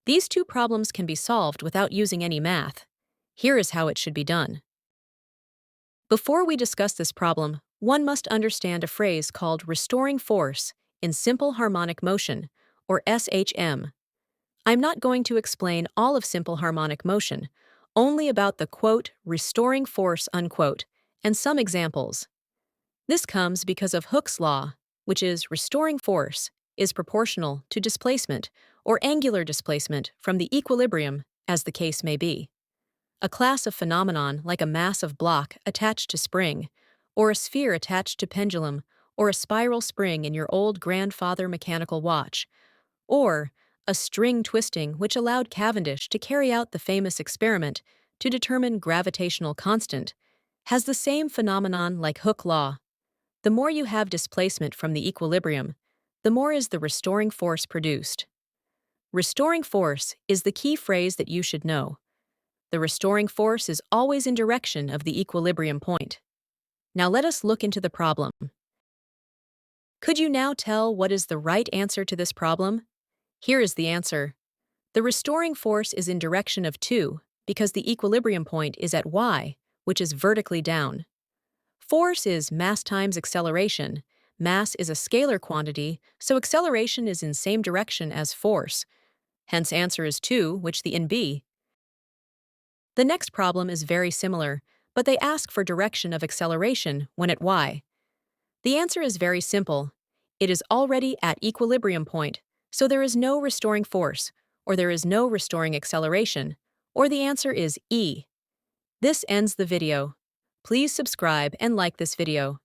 These two problems can be solved without using any math. Here is how it should be done. Before we discuss this problem, one must understand a phrase called restoring force in simple harmonic motion, or SHM. I'm not going to explain all of simple harmonic motion, only about the quote, restoring force, unquote, and some examples. This comes because of Hooke's law, which is restoring force is proportional to displacement or angular displacement from the equilibrium, as the case may be. A class of phenomenon like a massive block attached to spring, or a sphere attached to pendulum, or a spiral spring in your old grandfather mechanical watch, or a string twisting which allowed Cavendish to carry out the famous experiment to determine gravitational constant, has the same phenomenon like Hooke's law. The more you have displacement from the equilibrium, the more is the restoring force produced. Restoring force is the key phrase that you should know. The restoring force is always in direction of the equilibrium point. Now let us look into the problem. Could you now tell what is the right answer to this problem? Here is the answer. The restoring force is in direction of 2 because the equilibrium point is at y, which is vertically down. Force is mass times acceleration. Mass is a scalar quantity, so acceleration is in same direction as force. Hence answer is 2, which the in B. The next problem is very similar, but they ask for direction of acceleration when at y. The answer is very simple. It is already at equilibrium point, so there is no restoring force, or there is no restoring acceleration, or the answer is E. This ends the video. Please subscribe and like this video.